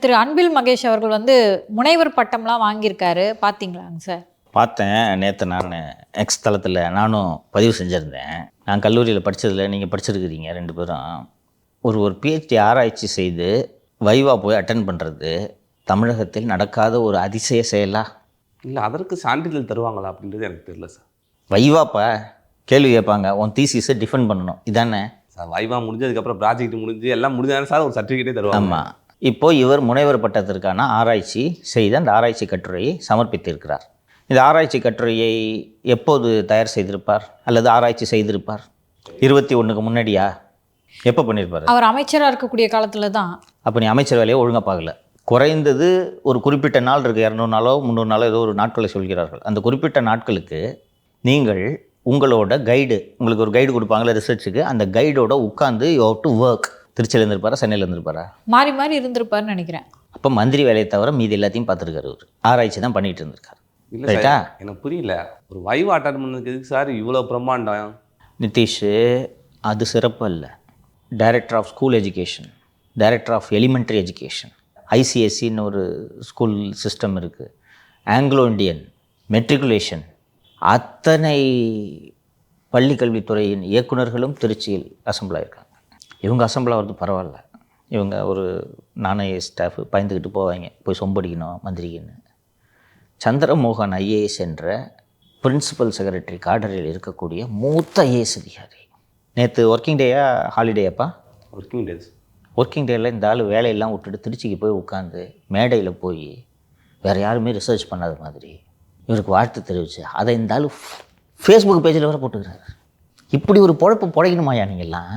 திரு அன்பில் மகேஷ் அவர்கள் வந்து முனைவர் பட்டம்லாம் வாங்கியிருக்காரு, பார்த்தீங்களாங்க சார்? பார்த்தேன். நேற்று நான் எக்ஸ் தளத்தில் நானும் பதிவு செஞ்சுருந்தேன். நான் கல்லூரியில் படித்ததில் நீங்கள் படிச்சிருக்கிறீங்க 2 பேரும். ஒரு பிஹெச்டி ஆராய்ச்சி செய்து வைவா போய் அட்டன் பண்ணுறது தமிழகத்தில் நடக்காத ஒரு அதிசய செயலா? இல்லை, அதற்கு சான்றிதழ் தருவாங்களா அப்படின்றது எனக்கு தெரியல சார். வைவாப்பா கேள்வி கேட்பாங்க, உன் தீசிஸை டிஃபெண்ட் பண்ணணும், இதானே சார் வைவா முடிஞ்சதுக்கப்புறம் ப்ராஜெக்ட் முடிஞ்சு எல்லாம் முடிஞ்சாலும் சார் ஒரு சர்டிஃபிகேட்டே தருவாங்க. ஆமாம். இப்போது இவர் முனைவர் பட்டத்திற்கான ஆராய்ச்சி செய்து அந்த ஆராய்ச்சி கட்டுரையை சமர்ப்பித்திருக்கிறார். இந்த ஆராய்ச்சி கட்டுரையை எப்போது தயார் செய்திருப்பார் அல்லது ஆராய்ச்சி செய்திருப்பார்? 21க்கு முன்னாடியா? எப்போ பண்ணியிருப்பார்? அவர் அமைச்சராக இருக்கக்கூடிய காலத்தில் தான். அப்போ நீ அமைச்சர் வேலையை ஒழுங்காக பார்க்கல. குறைந்தது ஒரு குறிப்பிட்ட நாள் இருக்குது, 200 நாளோ 300 நாளோ ஏதோ ஒரு நாட்களை சொல்கிறார்கள். அந்த குறிப்பிட்ட நாட்களுக்கு நீங்கள் உங்களோட கைடு, உங்களுக்கு ஒரு கைடு கொடுப்பாங்களே ரிசர்ச்சுக்கு, அந்த கைடோட உட்காந்து யூ ஹவ் டு ஒர்க். திருச்சியில் இருந்திருப்பாரா, சென்னையில் இருந்திருப்பாரா? மாறி மாறி இருந்திருப்பாருன்னு நினைக்கிறேன். அப்போ மந்திரி வேலையை தவிர மீதி எல்லாத்தையும் பார்த்துருக்காரு. அவர் ஆராய்ச்சி தான் பண்ணிகிட்டு இருந்திருக்காரு. இல்லை ரைட்டா? சார், எனக்கு புரியல. ஒரு வைவா அட்டன் பண்ணதுக்கு எதுக்கு சார் இவ்வளோ பிரம்மாண்டம்? நிதிஷ், அது சிறப்பு அல்ல. Director of school education, director of elementary education, ஐசிஎஸ்சின்னு ஒரு ஸ்கூல் சிஸ்டம் இருக்குது, ஆங்கிலோ இண்டியன், மெட்ரிகுலேஷன், அத்தனை பள்ளி கல்வித்துறையின் இயக்குநர்களும் திருச்சியில் அசம்பிள் ஆகிருக்காங்க. இவங்க அசம்பிள் ஆகிறது பரவாயில்ல. இவங்க ஒரு நாணய ஸ்டாஃபு பயந்துக்கிட்டு போவாங்க, போய் சொம்படிக்கணும் மந்திரிக்குன்னு. சந்திரமோகன் ஐஏஎஸ் என்ற பிரின்சிபல் செக்ரட்டரி காடரில் இருக்கக்கூடிய மூத்த ஐஏஎஸ் அதிகாரி. நேற்று ஒர்க்கிங் டேயா ஹாலிடேயாப்பா? Working days. ஒர்க்கிங் டேயில் இந்த ஆள் வேலையெல்லாம் விட்டுட்டு திருச்சிக்கு போய் உட்காந்து மேடையில் போய் வேறு யாருமே ரிசர்ச் பண்ணாத மாதிரி இவருக்கு வாழ்த்து தெரிவித்து அதை இந்த ஆள் ஃபேஸ்புக் பேஜில் வர போட்டுக்கிறாரு. இப்படி ஒரு பொழப்பு புழைக்கணுமாயா நீங்கள்லாம்?